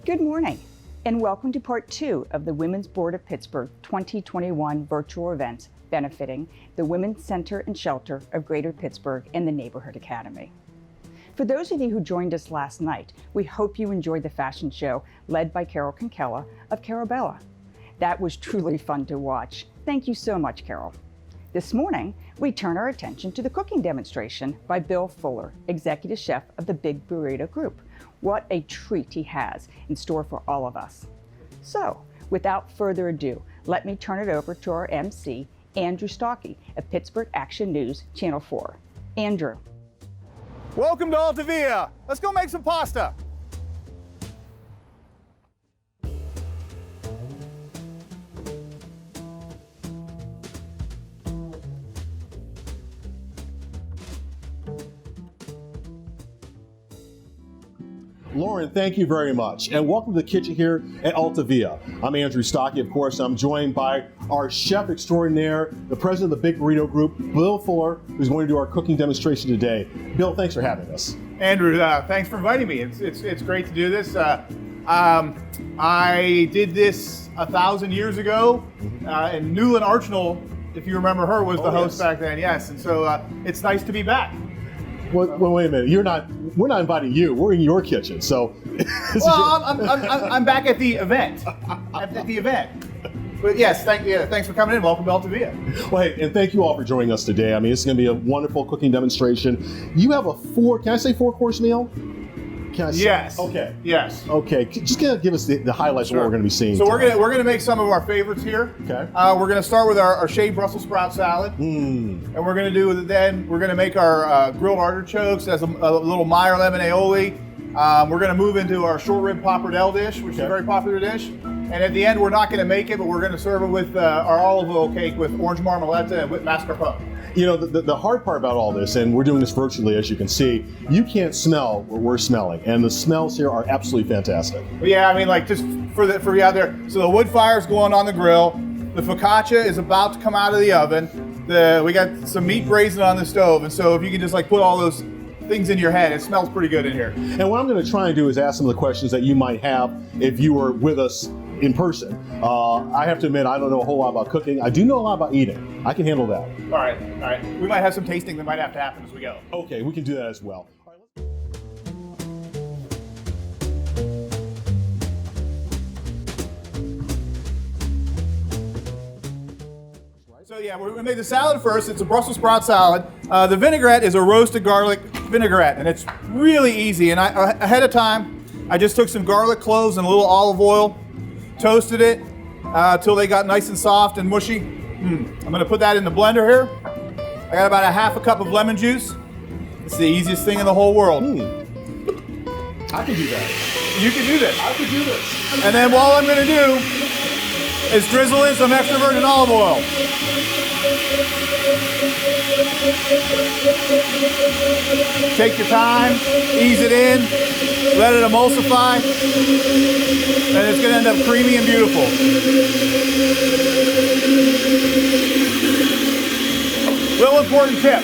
Good morning, and welcome to part 2 of the Women's Board of Pittsburgh 2021 virtual events benefiting the Women's Center and Shelter of Greater Pittsburgh and the Neighborhood Academy. For those of you who joined us last night, we hope you enjoyed the fashion show led by Carol Concella of Carabella. That was truly fun to watch. Thank you so much, Carol. This morning, we turn our attention to the cooking demonstration by Bill Fuller, Executive Chef of the Big Burrito Group. What a treat he has in store for all of us. So, without further ado, let me turn it over to our MC, Andrew Stockey of Pittsburgh Action News, Channel 4. Andrew. Welcome to Altavia. Let's go make some pasta. Lauren, thank you very much, and welcome to the kitchen here at Altavia. I'm Andrew Stockey, of course. I'm joined by our chef extraordinaire, the president of the Big Burrito Group, Bill Fuller, who's going to do our cooking demonstration today. Bill, thanks for having us. Andrew, thanks for inviting me. It's great to do this. I did this 1,000 years ago, and Newland Archnell, if you remember her, was the host back then. Yes, and so it's nice to be back. Well, wait a minute. We're not inviting you. We're in your kitchen. So, I'm back at the event. At the event. But yes, thanks for coming in. Welcome to Altavia. Well, hey, and thank you all for joining us today. I mean, it's going to be a wonderful cooking demonstration. You have a can I say 4-course meal? Can I say? Yes. Okay. Yes. Okay. Just gonna give us the highlights of what we're going to be seeing. So today. we're gonna make some of our favorites here. Okay. We're gonna start with our shaved Brussels sprout salad, and we're gonna make our grilled artichokes as a little Meyer lemon aioli. We're gonna move into our short rib pappardelle dish, which is a very popular dish. And at the end, we're not gonna make it, but we're gonna serve it with our olive oil cake with orange marmaletta and with mascarpone. You know, the hard part about all this, and we're doing this virtually, as you can see, you can't smell what we're smelling, and the smells here are absolutely fantastic. But yeah, I mean, like just for you out there. So the wood fire's going on the grill. The focaccia is about to come out of the oven. We got some meat braising on the stove, and so if you can just like put all those things in your head, it smells pretty good in here. And what I'm going to try and do is ask some of the questions that you might have if you were with us in person. I have to admit, I don't know a whole lot about cooking. I do know a lot about eating. I can handle that. All right. We might have some tasting that might have to happen as we go. Okay, we can do that as well. All right, So yeah, we're gonna make the salad first. It's a Brussels sprout salad. The vinaigrette is a roasted garlic vinaigrette, and it's really easy. And I ahead of time, I just took some garlic cloves and a little olive oil, toasted it till they got nice and soft and mushy. I'm gonna put that in the blender here. I got about a half a cup of lemon juice. It's the easiest thing in the whole world. I can do that. You can do this. I can do this. And then all I'm gonna do is drizzle in some extra virgin olive oil. Take your time, ease it in, let it emulsify, and it's gonna end up creamy and beautiful. Real important tip.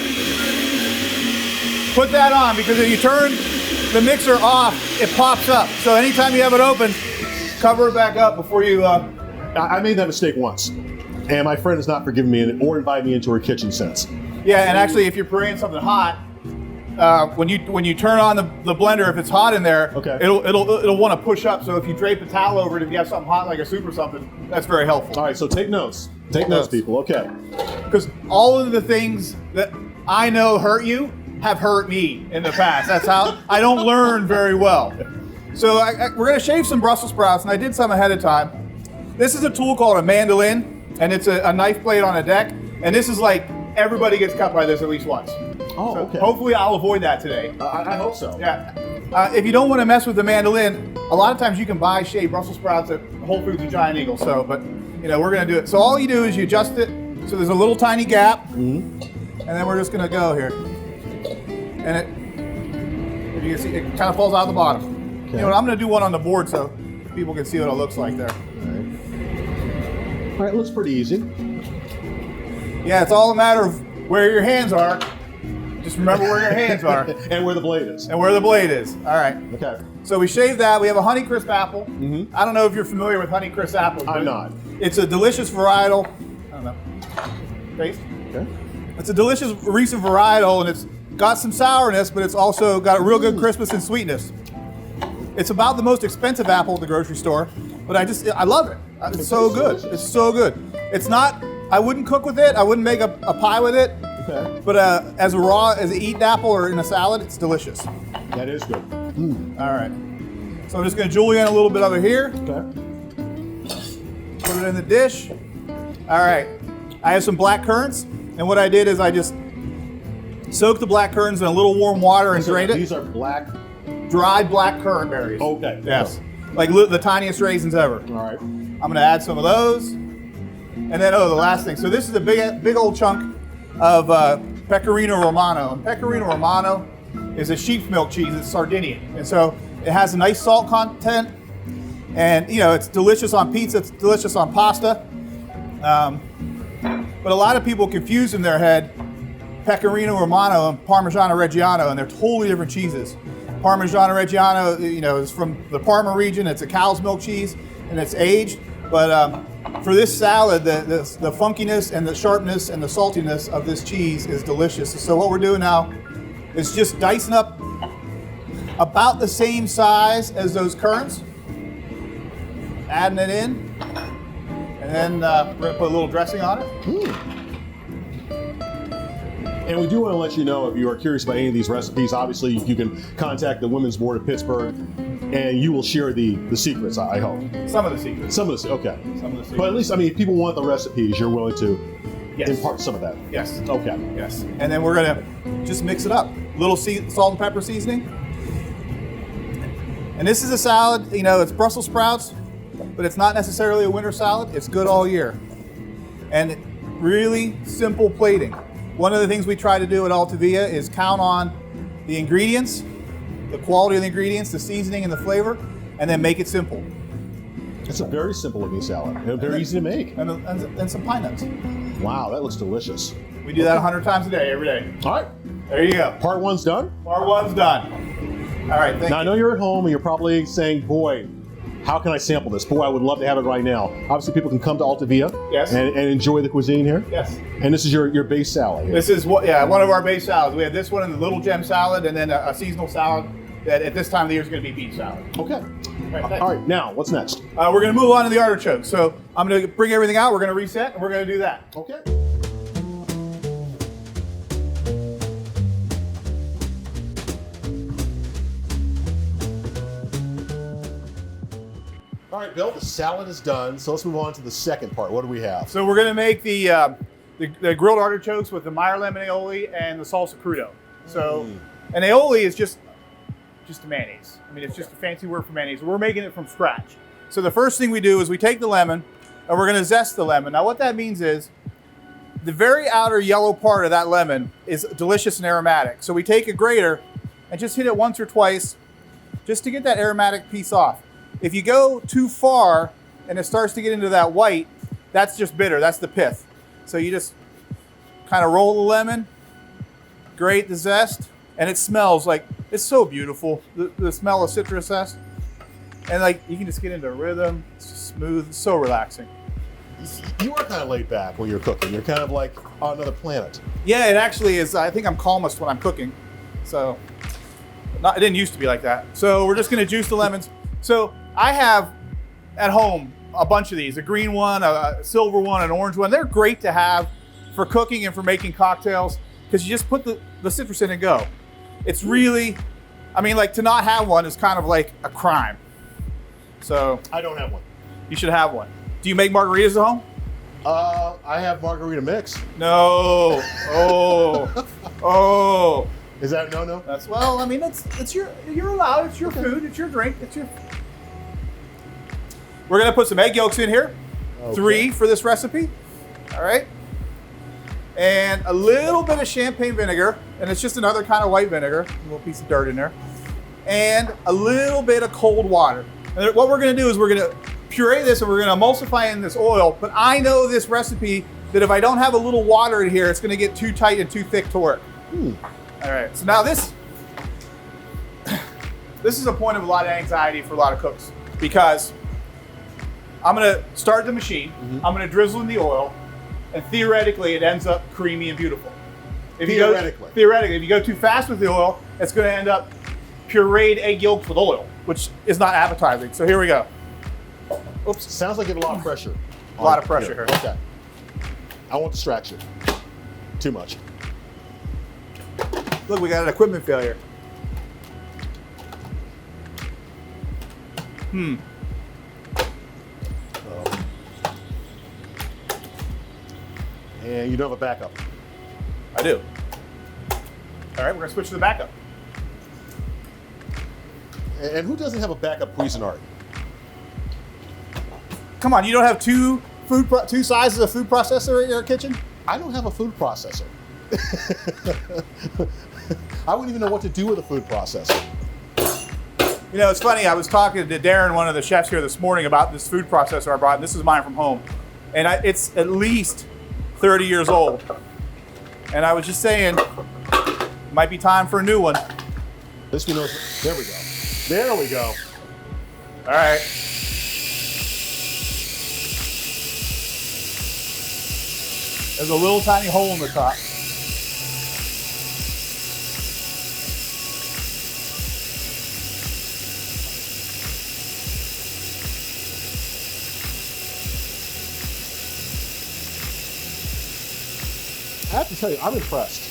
Put that on, because if you turn the mixer off, it pops up. So anytime you have it open, cover it back up before you... I made that mistake once, and my friend has not forgiven me or invited me into her kitchen since. Yeah, and actually, if you're preparing something hot, when you turn on the blender, if it's hot in there, okay, it'll want to push up. So if you drape a towel over it, if you have something hot like a soup or something, that's very helpful. All right, so take notes. Take notes, people. Okay. Because all of the things that I know hurt you have hurt me in the past. That's how I don't learn very well. So we're going to shave some Brussels sprouts, and I did some ahead of time. This is a tool called a mandolin, and it's a knife blade on a deck. And this is like, everybody gets cut by this at least once. Oh, okay. Hopefully I'll avoid that today. I hope so. Yeah. If you don't want to mess with the mandolin, a lot of times you can buy shaved Brussels sprouts at Whole Foods and Giant Eagle. So, but we're going to do it. So all you do is you adjust it so there's a little tiny gap, and then we're just going to go here. And if you can see, it kind of falls out the bottom. Okay. I'm going to do one on the board so people can see what it looks like there. All right, looks pretty easy. Yeah, it's all a matter of where your hands are. Just remember where your hands are. And where the blade is. And where the blade is. All right. Okay. So we shaved that. We have a Honeycrisp apple. Mm-hmm. I don't know if you're familiar with Honeycrisp apples. I'm not. It's a delicious varietal. I don't know. Taste? Okay. It's a delicious recent varietal, and it's got some sourness, but it's also got a real good crispness and sweetness. It's about the most expensive apple at the grocery store, but I love it. It's so good. It's so good. It's not, I wouldn't cook with it. I wouldn't make a pie with it. Okay. But as an eaten apple or in a salad, it's delicious. That is good. All right. So I'm just going to julienne a little bit of it here. Okay. Put it in the dish. All right. I have some black currants, and what I did is I just soaked the black currants in a little warm water and drained it. These are black. Dried black currant berries. Okay. Yes. Like the tiniest raisins ever. All right. I'm going to add some of those. And then, the last thing. So this is a big old chunk of Pecorino Romano. And Pecorino Romano is a sheep's milk cheese. It's Sardinian. And so it has a nice salt content. And, it's delicious on pizza. It's delicious on pasta. But a lot of people confuse in their head Pecorino Romano and Parmigiano Reggiano, and they're totally different cheeses. Parmigiano Reggiano, is from the Parma region. It's a cow's milk cheese, and it's aged. But for this salad, the funkiness and the sharpness and the saltiness of this cheese is delicious. So what we're doing now is just dicing up about the same size as those currants, adding it in, and then we're going to put a little dressing on it. And we do want to let you know, if you are curious about any of these recipes, obviously you can contact the Women's Board of Pittsburgh, and you will share the secrets, I hope. Some of the secrets. Okay. Some of the secrets. But at least, if people want the recipes, you're willing to Yes. impart some of that. Yes. Okay. Yes. And then we're going to just mix it up. Little salt and pepper seasoning. And this is a salad, it's Brussels sprouts, but it's not necessarily a winter salad. It's good all year. And really simple plating. One of the things we try to do at Altavia is count on the ingredients, the quality of the ingredients, the seasoning and the flavor, and then make it simple. It's a very simple looking salad. And very easy to make. And some pine nuts. Wow, that looks delicious. We do that 100 times a day, every day. All right. There you go. Part one's done. Part one's done. All right, thank Now, I you. know you're at home and you're probably saying, boy, how can I sample this? Boy, I would love to have it right now. Obviously, people can come to Altavia Yes. and enjoy the cuisine here. Yes. And this is your base salad here. This is one of our base salads. We have this one and the little gem salad, and then a seasonal salad that at this time of the year is going to be beef salad. Okay. Right, thanks. All right, now, what's next? We're going to move on to the artichokes. So I'm going to bring everything out. We're going to reset, and we're going to do that. Okay. All right, Bill, the salad is done, so let's move on to the second part. What do we have? So we're going to make the grilled artichokes with the Meyer lemon aioli and the salsa crudo. So an aioli is just a mayonnaise. It's just a fancy word for mayonnaise. We're making it from scratch. So the first thing we do is we take the lemon and we're going to zest the lemon. Now what that means is the very outer yellow part of that lemon is delicious and aromatic. So we take a grater and just hit it once or twice just to get that aromatic piece off. If you go too far and it starts to get into that white, that's just bitter, that's the pith. So you just kind of roll the lemon, grate the zest, and it smells like, it's so beautiful, the smell of citrus zest. And you can just get into a rhythm, it's just smooth, it's so relaxing. You are kind of laid back when you're cooking. You're kind of like on another planet. Yeah, it actually is. I think I'm calmest when I'm cooking. So, it didn't used to be like that. So we're just gonna juice the lemons. So I have at home a bunch of these, a green one, a silver one, an orange one. They're great to have for cooking and for making cocktails because you just put the citrus in and go. It's really, to not have one is kind of like a crime. So I don't have one. you should have one. Do you make margaritas at home? I have margarita mix. No. Oh. Is that no? That's it's you're allowed. It's your food. It's your drink. We're gonna put some egg yolks in here. Okay. 3 for this recipe. All right. And a little bit of champagne vinegar, and it's just another kind of white vinegar. A little piece of dirt in there, and a little bit of cold water. And what we're gonna do is we're gonna puree this and we're gonna emulsify in this oil. But I know this recipe that if I don't have a little water in here, it's gonna get too tight and too thick to work. All right, so now this is a point of a lot of anxiety for a lot of cooks because I'm gonna start the machine, I'm gonna drizzle in the oil, and theoretically it ends up creamy and beautiful. Theoretically, if you go too fast with the oil, it's gonna end up pureed egg yolks with oil, which is not appetizing. So here we go. Oops, sounds like you have a lot of pressure. A lot of pressure here. Okay. I won't distract you. Too much. Look, we got an equipment failure. And you don't have a backup. I do. All right, we're gonna switch to the backup. And who doesn't have a backup Cuisinart? Come on, you don't have two sizes of food processor in your kitchen? I don't have a food processor. I wouldn't even know what to do with a food processor. You know, it's funny, I was talking to Darren, one of the chefs here this morning, about this food processor I brought, and this is mine from home. And it's at least 30 years old. And I was just saying, might be time for a new one. This one knows, there we go. There we go. All right. There's a little tiny hole in the top. I have to tell you, I'm impressed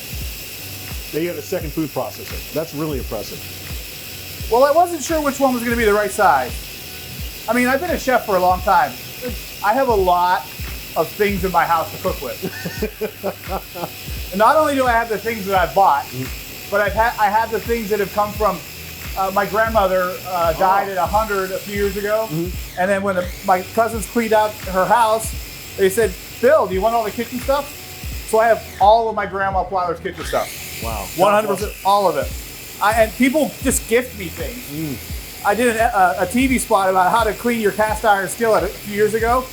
that you have a second food processor. That's really impressive. Well, I wasn't sure which one was going to be the right size. I mean, I've been a chef for a long time. I have a lot of things in my house to cook with. And not only do I have the things that I bought, but I have the things that have come from my grandmother died at 100 a few years ago. And then when my cousins cleaned out her house, they said, Bill, do you want all the kitchen stuff? So I have all of my Grandma Plowler's kitchen stuff. Wow. 100%, all of it. And people just gift me things. I did a TV spot about how to clean your cast iron skillet a few years ago.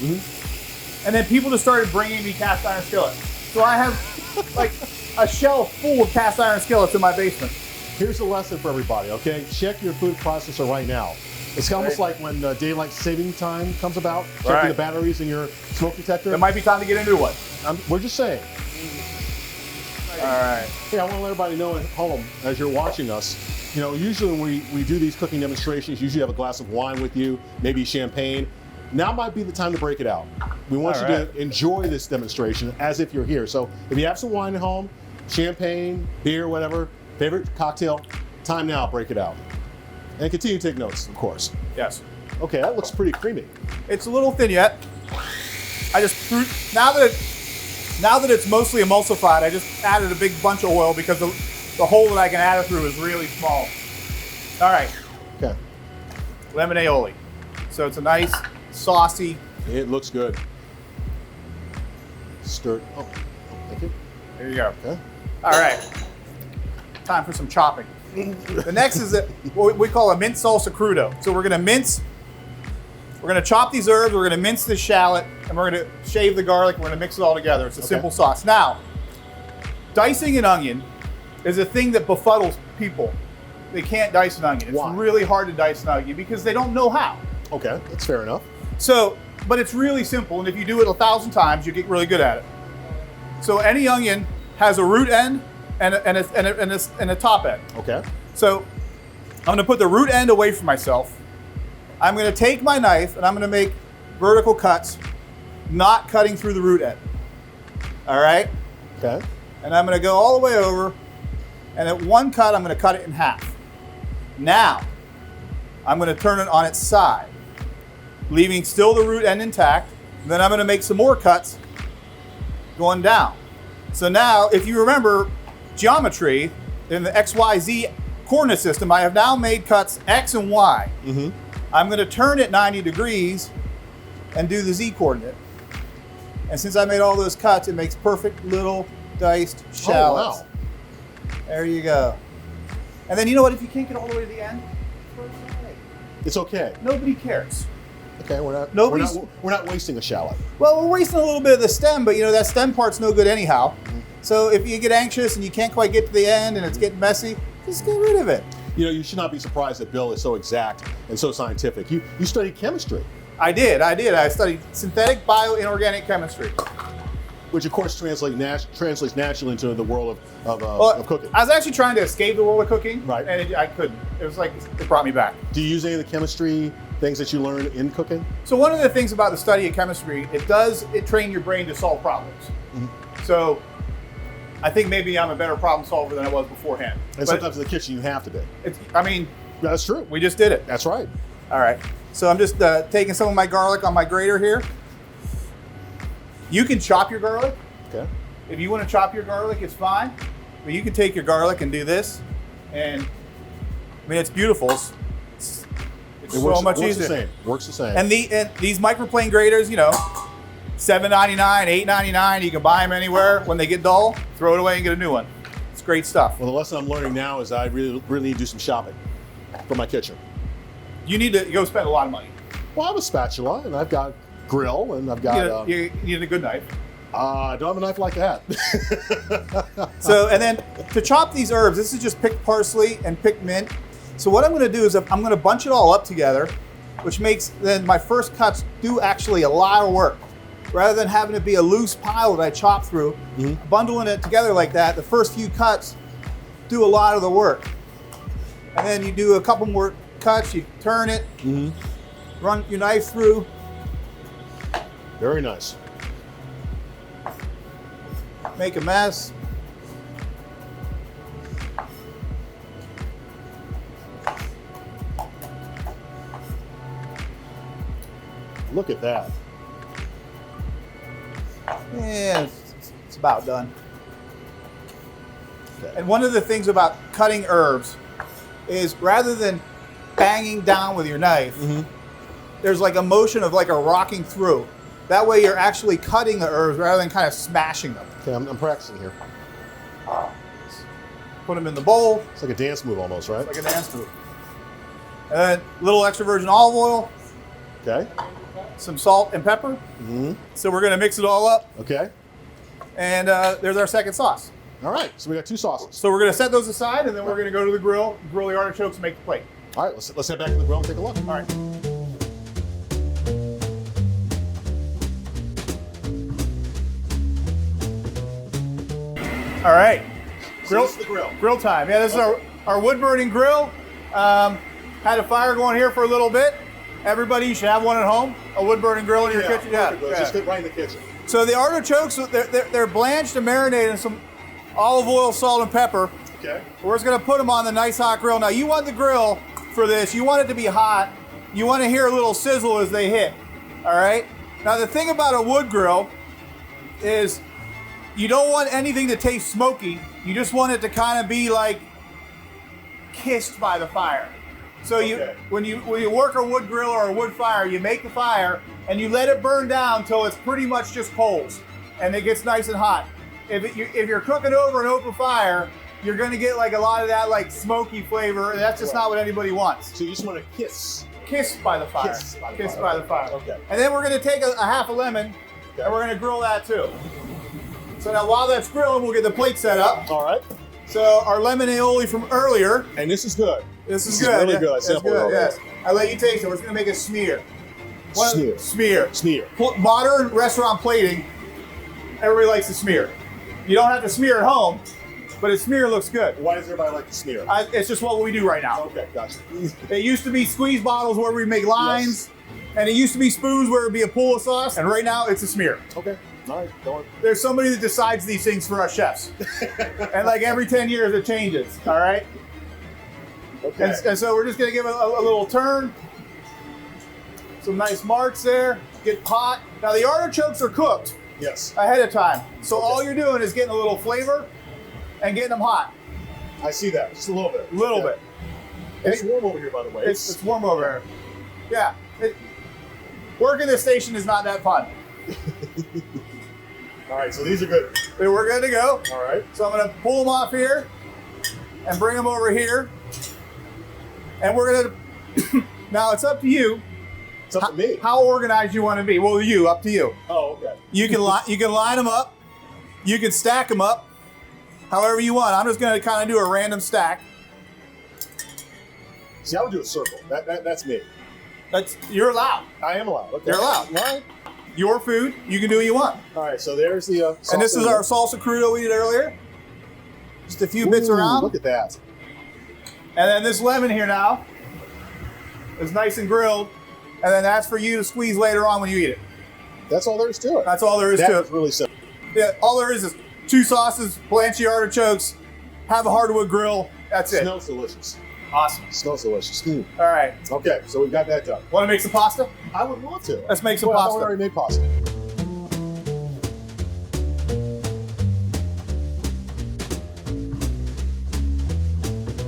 And then people just started bringing me cast iron skillets. So I have like a shelf full of cast iron skillets in my basement. Here's a lesson for everybody, okay? Check your food processor right now. It's almost like when daylight saving time comes about, checking the batteries in your smoke detector. It might be time to get a new one. We're just saying. All right. Hey, I want to let everybody know at home, as you're watching us, you know, usually when we do these cooking demonstrations, you usually have a glass of wine with you, maybe champagne. Now might be the time to break it out. We want you to enjoy this demonstration as if you're here. So if you have some wine at home, champagne, beer, whatever, favorite cocktail, time now, break it out. And continue to take notes, of course. Yes. Okay, that looks pretty creamy. It's a little thin yet. I just threw, now that it's mostly emulsified, I just added a big bunch of oil because the hole that I can add it through is really small. All right. Okay. Lemon aioli. So it's a nice, saucy. It looks good. Stir. Oh, thank you. There you go. Okay. All right. Time for some chopping. The next is what we call a minced salsa crudo. So we're gonna chop these herbs, we're gonna mince this shallot, and we're gonna shave the garlic, we're gonna mix it all together. It's a simple sauce. Now, dicing an onion is a thing that befuddles people. They can't dice an onion. It's really hard to dice an onion because they don't know how. Okay, that's fair enough. So, but it's really simple, and if you do it 1,000 times, you get really good at it. So any onion has a root end and a top end. Okay. So I'm gonna put the root end away from myself. I'm gonna take my knife and I'm gonna make vertical cuts, not cutting through the root end. All right? Okay. And I'm gonna go all the way over, and at one cut, I'm gonna cut it in half. Now, I'm gonna turn it on its side, leaving still the root end intact. Then I'm gonna make some more cuts going down. So now, if you remember geometry in the XYZ coordinate system, I have now made cuts X and Y. I'm gonna turn it 90 degrees and do the Z coordinate. And since I made all those cuts, it makes perfect little diced shallots. Oh, wow. There you go. And then you know what, if you can't get all the way to the end, It's okay. nobody cares. Okay, we're not wasting a shallot. Well, we're wasting a little bit of the stem, but you know, that stem part's no good anyhow. So if you get anxious and you can't quite get to the end and it's getting messy, just get rid of it. You know, you should not be surprised that Bill is so exact and so scientific. You studied chemistry. I did. I studied synthetic bioinorganic chemistry. Which of course translates naturally into the world of cooking. I was actually trying to escape the world of cooking, right? And I couldn't. It was like it brought me back. Do you use any of the chemistry things that you learned in cooking? So one of the things about the study of chemistry, it train your brain to solve problems. Mm-hmm. So I think maybe I'm a better problem solver than I was beforehand. And sometimes in the kitchen you have to be. That's true. We just did it. That's right. All right. So I'm just taking some of my garlic on my grater here. You can chop your garlic. Okay. If you want to chop your garlic, it's fine. But you can take your garlic and do this. And I mean, it's beautiful. It's so much easier. Works the same. And these microplane graters, you know, $7.99, $8.99. You can buy them anywhere. When they get dull, throw it away and get a new one. It's great stuff. Well, the lesson I'm learning now is I really need to do some shopping for my kitchen. You need to go spend a lot of money. Well, I have a spatula and I've got grill and I've got. You need a good knife. I don't have a knife like that. So, and then to chop these herbs, this is just picked parsley and picked mint. So what I'm going to do is I'm going to bunch it all up together, which makes then my first cuts do actually a lot of work. Rather than having it be a loose pile that I chop through, bundling it together like that, the first few cuts do a lot of the work. And then you do a couple more cuts, you turn it, run your knife through. Very nice. Make a mess. Look at that. Yeah, it's about done. Okay. And one of the things about cutting herbs is rather than banging down with your knife, there's like a motion of like a rocking through. That way you're actually cutting the herbs rather than kind of smashing them. Okay, I'm practicing here. Put them in the bowl. It's like a dance move almost, right? It's like a dance move. And then a little extra virgin olive oil. Okay. Some salt and pepper. So we're going to mix it all up. Okay. And there's our second sauce. All right, so we got two sauces. So we're going to set those aside, and then we're going to go to the grill the artichokes, and make the plate. All right, let's head back to the grill and take a look. All right. All right. So this is the grill. Grill time. Yeah, this is our wood burning grill. Had a fire going here for a little bit. Everybody, you should have one at home. A wood burning grill in your kitchen. Yeah. Let's just fit right in the kitchen. So the artichokes, they're blanched and marinated in some olive oil, salt, and pepper. Okay. We're just gonna put them on the nice hot grill. Now you want the grill for this, you want it to be hot. You want to hear a little sizzle as they hit. All right. Now the thing about a wood grill is you don't want anything to taste smoky. You just want it to kind of be like kissed by the fire. So when you work a wood grill or a wood fire, you make the fire and you let it burn down till it's pretty much just coals and it gets nice and hot. If you're cooking over an open fire, you're going to get like a lot of that like smoky flavor, and that's just not what anybody wants. So you just want to kiss by the fire. Kiss by the fire. Okay. And then we're going to take a half a lemon and we're going to grill that too. So now while that's grilling, we'll get the plate set up. All right. So our lemon aioli from earlier. And this is good. This is good. Really good. I sampled it. Yes. I let you taste it. We're just going to make a smear. Smear. Smear. Modern restaurant plating, everybody likes to smear. You don't have to smear at home, but a smear looks good. Why does everybody like to smear? It's just what we do right now. Okay, gotcha. It used to be squeeze bottles where we make lines, and it used to be spoons where it would be a pool of sauce, and right now it's a smear. Okay, all right, go on. There's somebody that decides these things for us chefs. And like every 10 years it changes, all right? Okay. And so we're just gonna give it a little turn. Some nice marks there, get hot. Now the artichokes are cooked. Yes. Ahead of time. So all you're doing is getting a little flavor and getting them hot. I see that, just a little bit. Little bit. It's warm over here, by the way. It's warm over here. Yeah. Working this station is not that fun. All right, so these are good. We're good to go. All right. So I'm going to pull them off here and bring them over here. And we're going to, now it's up to you. It's up to me. How organized you want to be. Well, up to you. Oh, okay. You can line them up. You can stack them up. however you want. I'm just going to kind of do a random stack. See, I would do a circle. That's me. You're allowed. I am allowed. Okay. You're allowed. Right. Your food, you can do what you want. All right, so there's the salsa. And this is our salsa crudo we did earlier. Just a few bits around. Look at that. And then this lemon here now is nice and grilled. And then that's for you to squeeze later on when you eat it. That's all there is to it. That's all there is to it. That's really simple. Yeah, all there is 2 sauces, blanchy artichokes, have a hardwood grill. That's it. Smells delicious. Awesome. Smells delicious. Mm. All right. Okay, so we've got that done. Want to make some pasta? I would love to. Let's make some Well, pasta. I already made pasta.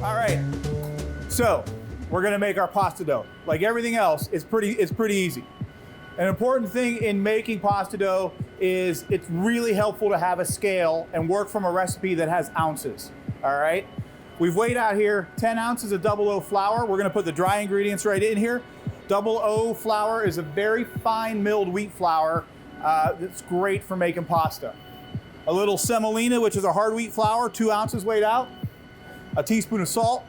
All right. So we're gonna make our pasta dough. Like everything else, it's pretty easy. An important thing in making pasta dough is it's really helpful to have a scale and work from a recipe that has ounces. All right. We've weighed out here 10 ounces of 00 flour. We're gonna put the dry ingredients right in here. 00 flour is a very fine milled wheat flour that's great for making pasta. A little semolina, which is a hard wheat flour, 2 ounces weighed out. A teaspoon of salt.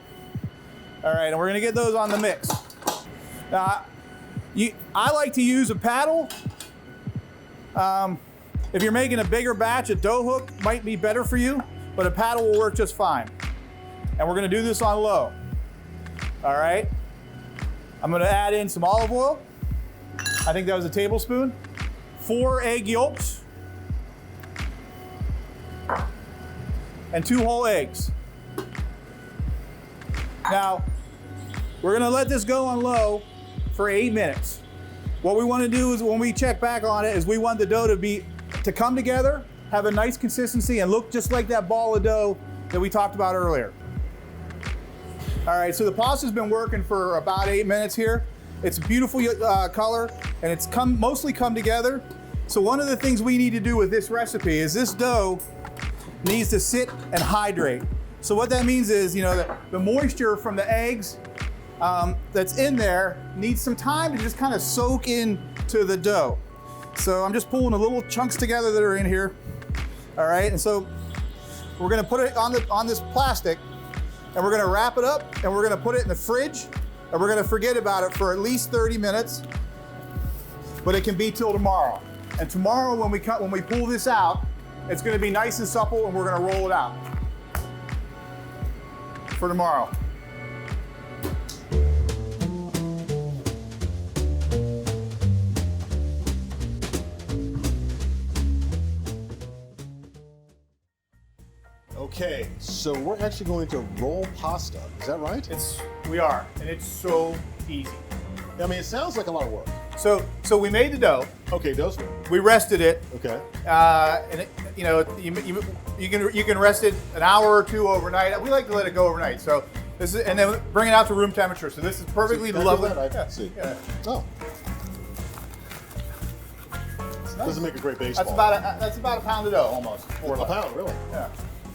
All right, and we're gonna get those on the mix. I like to use a paddle. If you're making a bigger batch, a dough hook might be better for you, but a paddle will work just fine. And we're gonna do this on low. All right, I'm gonna add in some olive oil. I think that was a tablespoon. 4 egg yolks. And 2 whole eggs. Now, we're gonna let this go on low for 8 minutes. What we wanna do is when we check back on it is we want the dough to come together, have a nice consistency, and look just like that ball of dough that we talked about earlier. All right, so the pasta's been working for about 8 minutes here. It's a beautiful color, and it's mostly come together. So one of the things we need to do with this recipe is this dough needs to sit and hydrate. So what that means is, the moisture from the eggs that's in there needs some time to just kind of soak into the dough. So I'm just pulling the little chunks together that are in here. All right, and so we're gonna put it on this plastic, and we're gonna wrap it up, and we're gonna put it in the fridge, and we're gonna forget about it for at least 30 minutes, but it can be till tomorrow. And tomorrow when we pull this out, it's gonna be nice and supple, and we're gonna roll it out for tomorrow. Okay, so we're actually going to roll pasta. Is that right? We are, and it's so easy. I mean, it sounds like a lot of work. So we made the dough. Okay, dough's ready. We rested it. Okay. And you can rest it an hour or 2 overnight. We like to let it go overnight. So this is, and then bring it out to room temperature. So this is perfectly lovely. I see. Yeah. Oh. Doesn't make a great baseball. That's about a pound of dough almost. A pound, really? Yeah.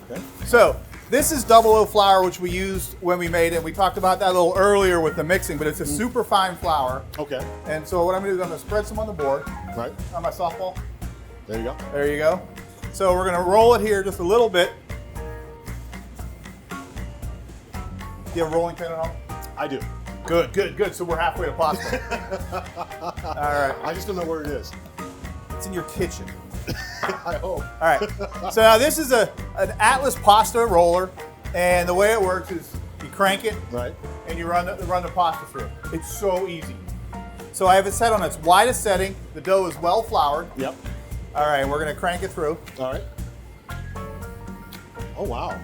Okay. So this is 00 flour, which we used when we made it. We talked about that a little earlier with the mixing, but it's a super fine flour. Okay. And so what I'm gonna do is I'm gonna spread some on the board. Right. On my softball. There you go. There you go. So we're gonna roll it here just a little bit. Do you have a rolling pin at home? I do. Good, good, good. So we're halfway to pasta. All right. I just don't know where it is. It's in your kitchen. I hope. All right. So now this is an Atlas pasta roller, and the way it works is you crank it, right, and you run the pasta through. It's so easy. So I have it set on its widest setting. The dough is well floured. Yep. All right, we're gonna crank it through. All right. Oh wow.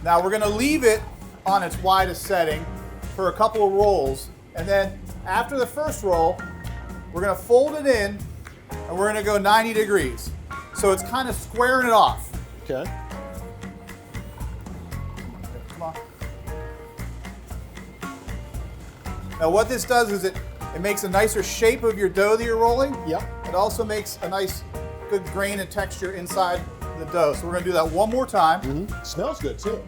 Now we're gonna leave it on its widest setting for a couple of rolls, and then after the first roll, we're gonna fold it in, and we're gonna go 90 degrees. So it's kind of squaring it off. Okay. Come on. Now what this does is it makes a nicer shape of your dough that you're rolling. Yep. It also makes a nice, good grain and texture inside the dough. So we're gonna do that one more time. Mm-hmm. Smells good too.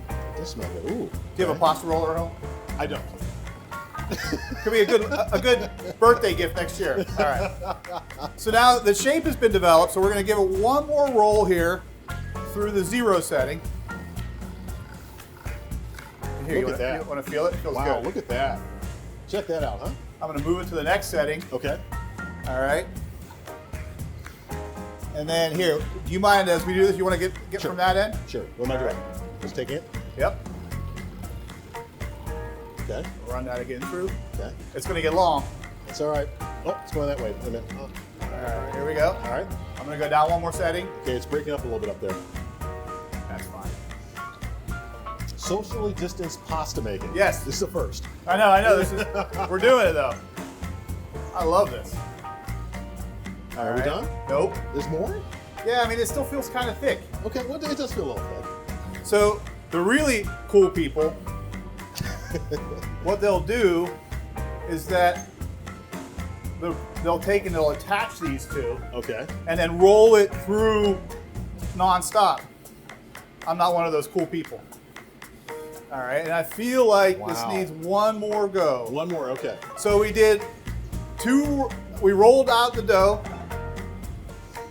It does smell good. Ooh. Do you have a pasta roller at home? I don't. Could be a good birthday gift next year. All right. So now the shape has been developed, so we're going to give it one more roll here through the 0 setting. Here, Look at that. You want to feel it? It feels Wow, good. look at that. Check that out, huh? I'm going to move it to the next setting. Okay. All right. And then here, do you mind as we do this? You want to get Sure. from that end? Sure. What am I doing? Just taking it? Yep. Okay. Run that again through. Okay. It's going to get long. It's all right. Oh, it's going that way. Wait a minute. Oh. All right, here we go. All right. I'm going to go down one more setting. Okay, it's breaking up a little bit up there. That's fine. Socially distanced pasta making. Yes. This is the first. I know. We're doing it though. I love this. All right, are we done? Nope. There's more? Yeah, I mean, it still feels kind of thick. Okay, well, it does feel a little thick. So the really cool people, what they'll do is that they'll take and they'll attach these two Okay. and then roll it through nonstop. I'm not one of those cool people. All right, and I feel like this Wow. needs one more go. One more, okay. So we did we rolled out the dough,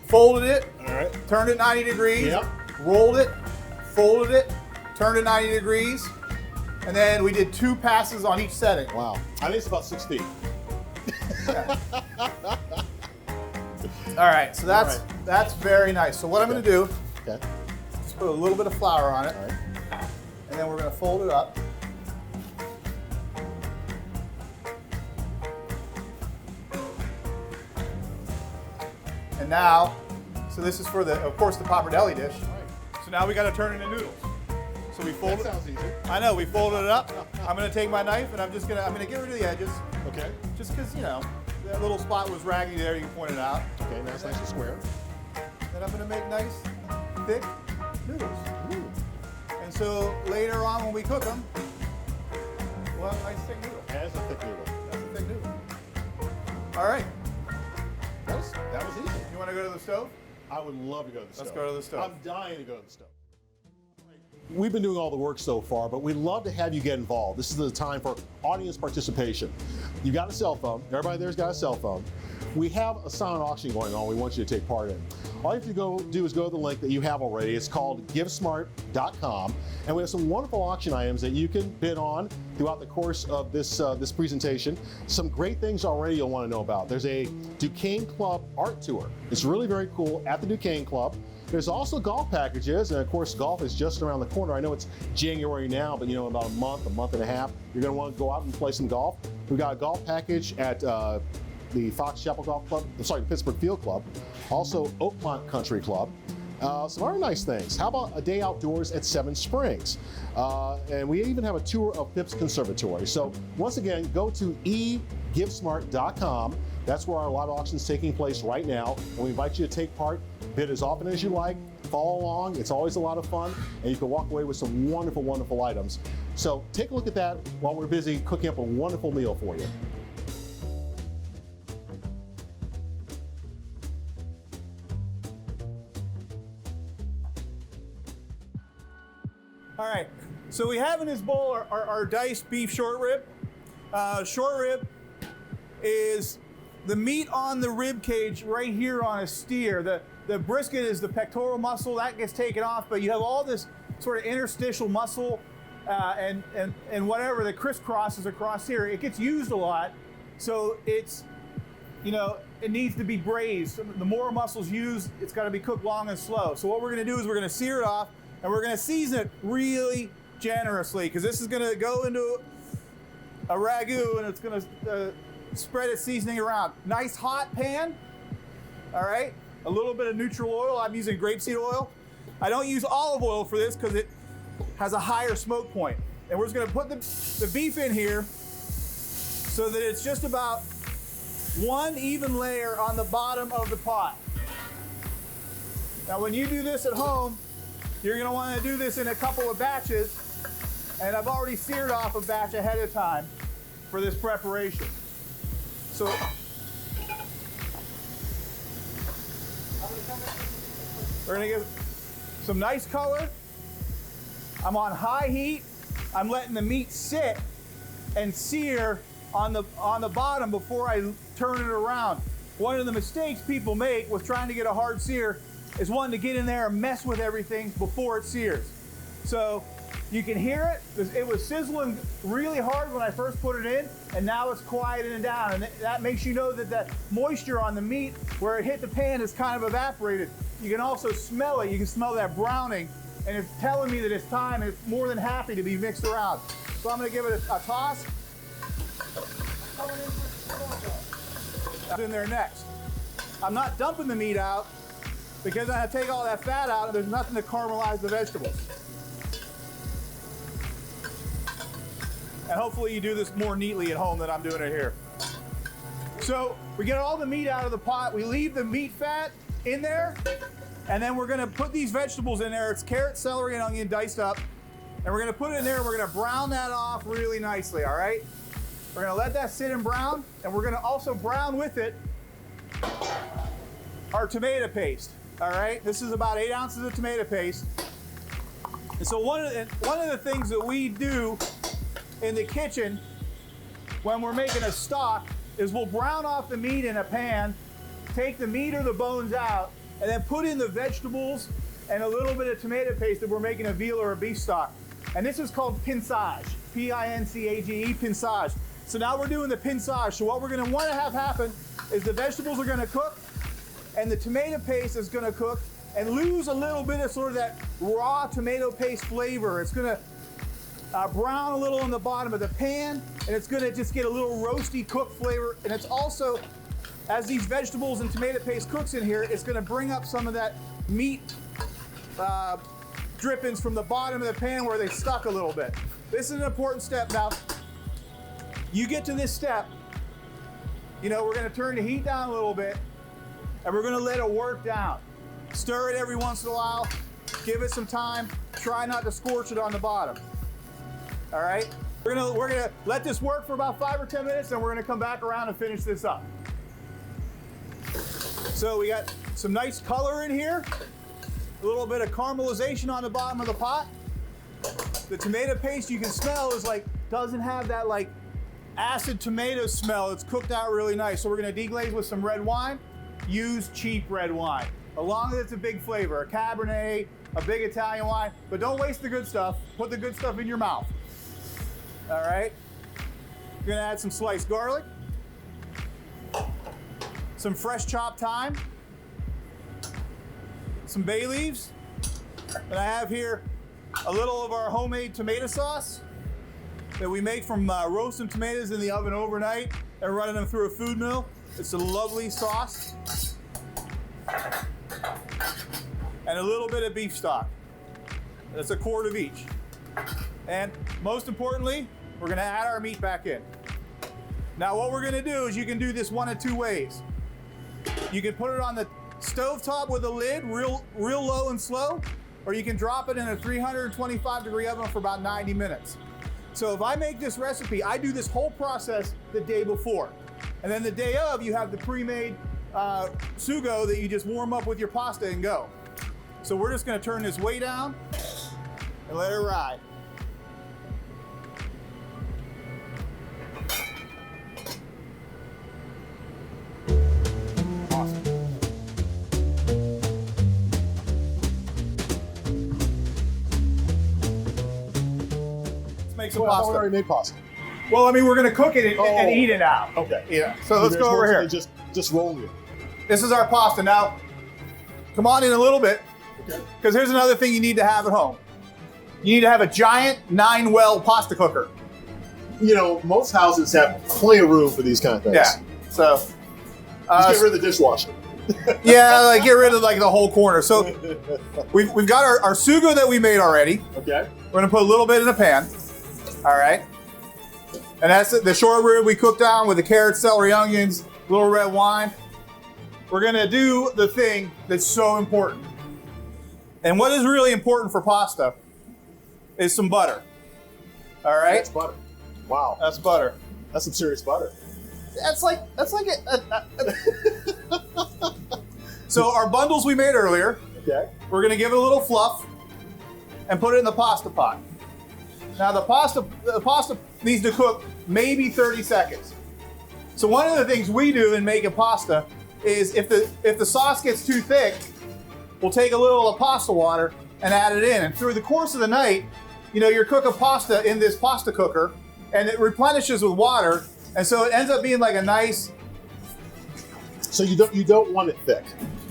folded it, All right. turned it 90 degrees, Yep. rolled it, folded it, turned it 90 degrees, and then we did 2 passes on each setting. Wow. I think it's about 6 feet. All right, so that's All right. that's very nice. So what I'm Okay. going to do Okay. is put a little bit of flour on it, All right. and then we're going to fold it up. And now, so this is for of course, the pappardelle dish. So now we got to turn it into noodles. So we fold That it. sounds easy. I know, we folded it up. I'm going to take my knife and I'm going to get rid of the edges, Okay. just because, that little spot was raggy there, you can point it out. Okay, that's nice and square. Then I'm going to make nice, thick noodles. Ooh. And so later on when we cook them, we'll have a nice thick noodle. As a thick noodle. That's a thick noodle. All right, That was easy. you want to go to the stove? I would love to go to the stove. Let's go to the stove. I'm dying to go to the stove. We've been doing all the work so far, but we'd love to have you get involved. This is the time for audience participation. You've got a cell phone. Everybody there's got a cell phone. We have a silent auction going on we want you to take part in. All you have to do is go to the link that you have already. It's called givesmart.com, and we have some wonderful auction items that you can bid on throughout the course of this presentation. Some great things already you'll want to know about. There's a Duquesne Club art tour. It's really very cool at the Duquesne Club. There's also golf packages, and of course, golf is just around the corner. I know it's January now, but in about a month and a half, you're going to want to go out and play some golf. We've got a golf package at the Fox Chapel Golf Club, the Pittsburgh Field Club, also Oakmont Country Club. Some other nice things. How about a day outdoors at Seven Springs? And we even have a tour of Phipps Conservatory. So once again, go to egivesmart.com. That's where our live auction is taking place right now, and we invite you to take part, bid as often as you like, follow along. It's always a lot of fun, and you can walk away with some wonderful, wonderful items. So take a look at that while we're busy cooking up a wonderful meal for you. All right, so we have in this bowl our diced beef short rib. Short rib is the meat on the rib cage right here on a steer. The brisket is the pectoral muscle that gets taken off, but you have all this sort of interstitial muscle and whatever that crisscrosses across here. It gets used a lot, so it's, it needs to be braised. The more muscles used, it's got to be cooked long and slow. So what we're going to do is we're going to sear it off, and we're going to season it really generously, because this is going to go into a ragu, and it's going to spread its seasoning around. Nice hot pan, all right? A little bit of neutral oil. I'm using grapeseed oil. I don't use olive oil for this because it has a higher smoke point. And we're just gonna put the beef in here so that it's just about one even layer on the bottom of the pot. Now when you do this at home, you're gonna wanna do this in a couple of batches, and I've already seared off a batch ahead of time for this preparation. So we're gonna give some nice color. I'm on high heat. I'm letting the meat sit and sear on the bottom before I turn it around. One of the mistakes people make with trying to get a hard sear is wanting to get in there and mess with everything before it sears. So you can hear it. It was sizzling really hard when I first put it in, and now it's quieting down. And that makes you know that the moisture on the meat where it hit the pan is kind of evaporated. You can also smell it. You can smell that browning, and it's telling me that it's time, and it's more than happy to be mixed around. So I'm gonna give it a toss. That's in there next. I'm not dumping the meat out because I'm gonna take all that fat out and there's nothing to caramelize the vegetables. And hopefully you do this more neatly at home than I'm doing it here. So we get all the meat out of the pot, we leave the meat fat in there, and then we're gonna put these vegetables in there. It's carrot, celery, and onion diced up. And we're gonna put it in there and we're gonna brown that off really nicely, all right? We're gonna let that sit and brown, and we're gonna also brown with it our tomato paste, all right? This is about 8 ounces of tomato paste. And so one of the things that we do in the kitchen when we're making a stock is we'll brown off the meat in a pan, take the meat or the bones out, and then put in the vegetables and a little bit of tomato paste if we're making a veal or a beef stock. And this is called pinçage, P-I-N-C-A-G-E, pinçage. So now we're doing the pinçage. So what we're gonna wanna have happen is the vegetables are gonna cook and the tomato paste is gonna cook and lose a little bit of sort of that raw tomato paste flavor. It's gonna brown a little on the bottom of the pan, and it's gonna just get a little roasty cooked flavor. And it's also, as these vegetables and tomato paste cooks in here, it's gonna bring up some of that meat drippings from the bottom of the pan where they stuck a little bit. This is an important step. Now, you get to this step, you know, we're gonna turn the heat down a little bit, and we're gonna let it work down. Stir it every once in a while, give it some time, try not to scorch it on the bottom. All right? We're gonna let this work for about 5 or 10 minutes, and we're gonna come back around and finish this up. So we got some nice color in here, a little bit of caramelization on the bottom of the pot. The tomato paste you can smell is like, doesn't have that like acid tomato smell. It's cooked out really nice. So we're gonna deglaze with some red wine. Use cheap red wine, as long as it's a big flavor, a Cabernet, a big Italian wine, but don't waste the good stuff. Put the good stuff in your mouth. All right. You're gonna add some sliced garlic, some fresh chopped thyme, some bay leaves, and I have here a little of our homemade tomato sauce that we make from roasting tomatoes in the oven overnight and running them through a food mill. It's a lovely sauce. And a little bit of beef stock. That's a quart of each. And most importantly, we're gonna add our meat back in. Now what we're gonna do is you can do this one of two ways. You can put it on the stovetop with a lid, real low and slow, or you can drop it in a 325-degree oven for about 90 minutes. So if I make this recipe, I do this whole process the day before. And then the day of, you have the pre-made sugo that you just warm up with your pasta and go. So we're just gonna turn this way down and let it ride. Awesome. Let's make some pasta. We already made pasta. Well, I mean, we're gonna cook it and eat it out. Okay. Yeah. So let's go over here. Just roll it. This is our pasta. Now, come on in a little bit, because here's another thing you need to have at home. You need to have a giant 9-well pasta cooker. You know, most houses have plenty of room for these kind of things. Yeah. So, just get rid of the dishwasher. yeah, like get rid of like the whole corner. So we've got our sugo that we made already. Okay. We're gonna put a little bit in a pan. All right. And that's it. The short rib we cooked down with the carrots, celery, onions, a little red wine. We're gonna do the thing that's so important. And what is really important for pasta is some butter. All right? That's butter. Wow. That's butter. That's some serious butter. That's like So our bundles we made earlier, Okay. we're gonna give it a little fluff and put it in the pasta pot. Now the pasta needs to cook maybe 30 seconds. So one of the things we do in making pasta is if the sauce gets too thick, we'll take a little of pasta water and add it in. And through the course of the night, you're cooking pasta in this pasta cooker, and it replenishes with water, and so it ends up being like a nice. So you don't want it thick.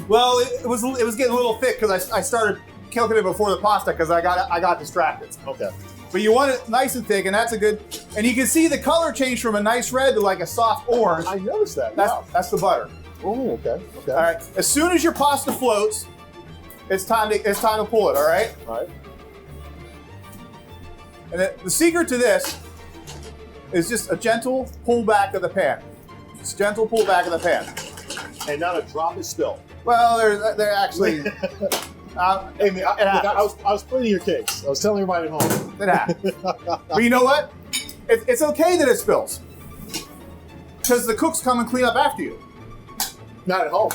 Well, it was getting a little thick because I started cooking it before the pasta because I got distracted. Okay. But you want it nice and thick, and that's a good. And you can see the color change from a nice red to like a soft orange. I noticed that. That's the butter. Oh, okay. Okay. All right. As soon as your pasta floats, it's time to pull it. All right. All right. And the secret to this is just a gentle pull back of the pan. Just gentle pull back of the pan. And not a drop is spilled. Well, they're actually. Hey, man, I was pleading your case. I was telling everybody at home. It happens. But you know what? It's okay that it spills. Because the cooks come and clean up after you. Not at home.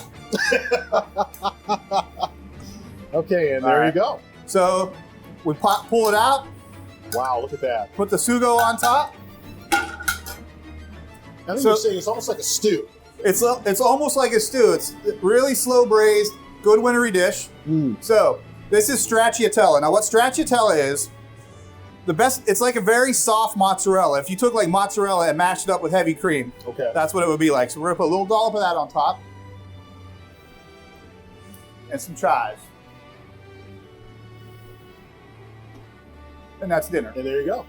Okay, and there you go. So we pull it out. Wow, look at that. Put the sugo on top. I think you're saying it's almost like a stew. It's almost like a stew. It's really slow braised, good wintry dish. So this is stracciatella. Now what stracciatella is, it's like a very soft mozzarella. If you took like mozzarella and mashed it up with heavy cream, okay, that's what it would be like. So we're gonna put a little dollop of that on top. And some chives. And that's dinner. And there you go.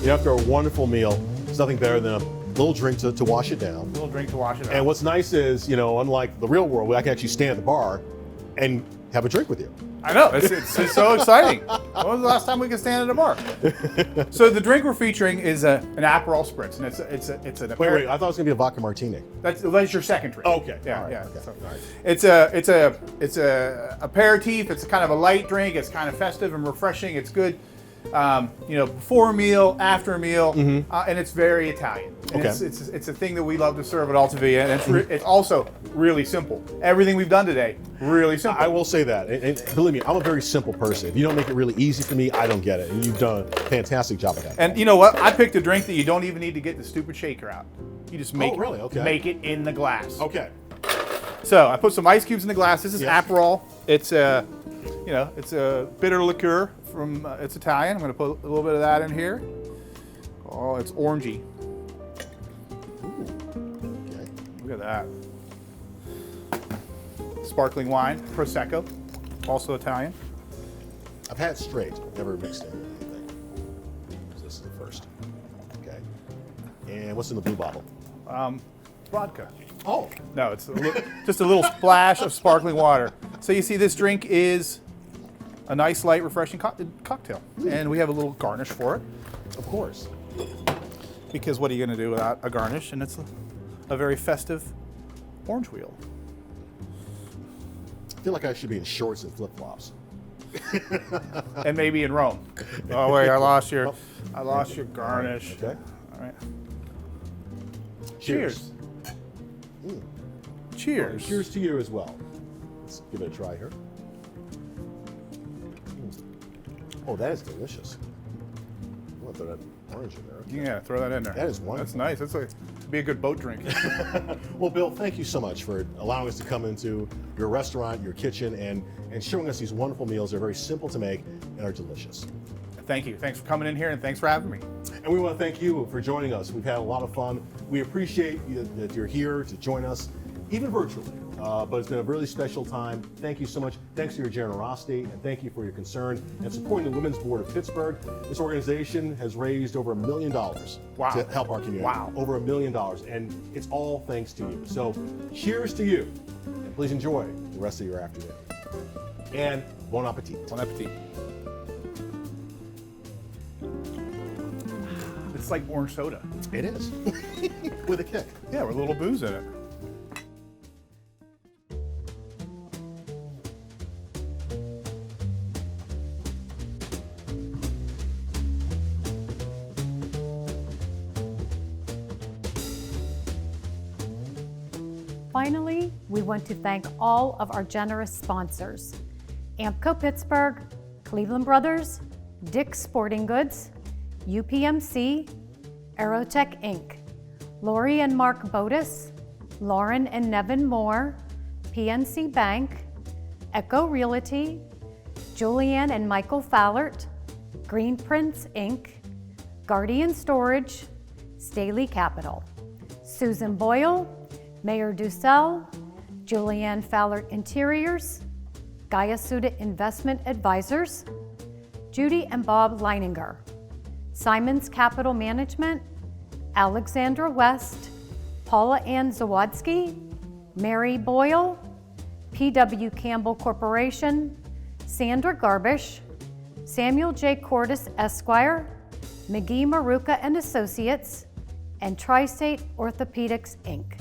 After a wonderful meal, there's nothing better than a little drink to wash it down. A little drink to wash it down. And what's nice is, unlike the real world, I can actually stand at the bar and have a drink with you. I know, it's so exciting. When was the last time we could stand at a bar? So the drink we're featuring is an Aperol Spritz, and it's an. Wait, I thought it was gonna be a vodka martini. That's your second drink. Okay. Yeah, right. yeah. Okay. So, Right. it's a aperitif. It's a kind of a light drink. It's kind of festive and refreshing. It's good. Before a meal, after a meal, and it's very Italian. And Okay. it's a thing that we love to serve at Altavia, and it's also really simple. Everything we've done today, really simple. I will say that, and believe me, I'm a very simple person. If you don't make it really easy for me, I don't get it, and you've done a fantastic job of that. And you know what? I picked a drink that you don't even need to get the stupid shaker out. You just make really? Okay. make it in the glass. Okay. So I put some ice cubes in the glass. This is Yeah. Aperol. It's a bitter liqueur from it's Italian. I'm going to put a little bit of that in here. Oh, it's orangey. Ooh. Okay. Look at that. Sparkling wine, Prosecco, also Italian. I've had straight, never mixed in with anything. So this is the first. Okay. And what's in the blue bottle? Vodka. Oh. No, it's just a little splash of sparkling water. So you see, this drink is a nice, light, refreshing cocktail, and we have a little garnish for it. Of course. Because what are you going to do without a garnish? And it's a very festive orange wheel. I feel like I should be in shorts and flip-flops. And maybe in Rome. Oh wait, I lost your garnish. Okay. All right. Cheers. Cheers. Cheers to you as well. Let's give it a try here. Oh, that is delicious. I'm gonna throw that orange in there. Okay. Yeah, throw that in there. That is wonderful. That's nice. That'd be a good boat drink. Well, Bill, thank you so much for allowing us to come into your restaurant, your kitchen, and showing us these wonderful meals. They're very simple to make and are delicious. Thank you. Thanks for coming in here, and thanks for having me. And we want to thank you for joining us. We've had a lot of fun. We appreciate that you're here to join us, even virtually. But it's been a really special time. Thank you so much. Thanks for your generosity, and thank you for your concern and supporting the Women's Board of Pittsburgh. This organization has raised over $1 million to help our community. Wow. Over $1 million, and it's all thanks to you. So cheers to you, and please enjoy the rest of your afternoon. And bon appetit. Bon appetit. It's like orange soda. It is. With a kick. Yeah, with a little booze in it. finally, we want to thank all of our generous sponsors: Ampco Pittsburgh, Cleveland Brothers, Dick's Sporting Goods, UPMC, Aerotech Inc., Lori and Mark Bodis, Lauren and Nevin Moore, PNC Bank, Echo Realty, Julianne and Michael Fallert, Green Prince Inc., Guardian Storage, Staley Capital, Susan Boyle, Mayor Dussel, Julianne Fallert Interiors, Gaia Suda Investment Advisors, Judy and Bob Leininger, Simons Capital Management, Alexandra West, Paula Ann Zawadski, Mary Boyle, P.W. Campbell Corporation, Sandra Garbish, Samuel J. Cordis Esquire, McGee Maruka and Associates, and Tri-State Orthopedics Inc.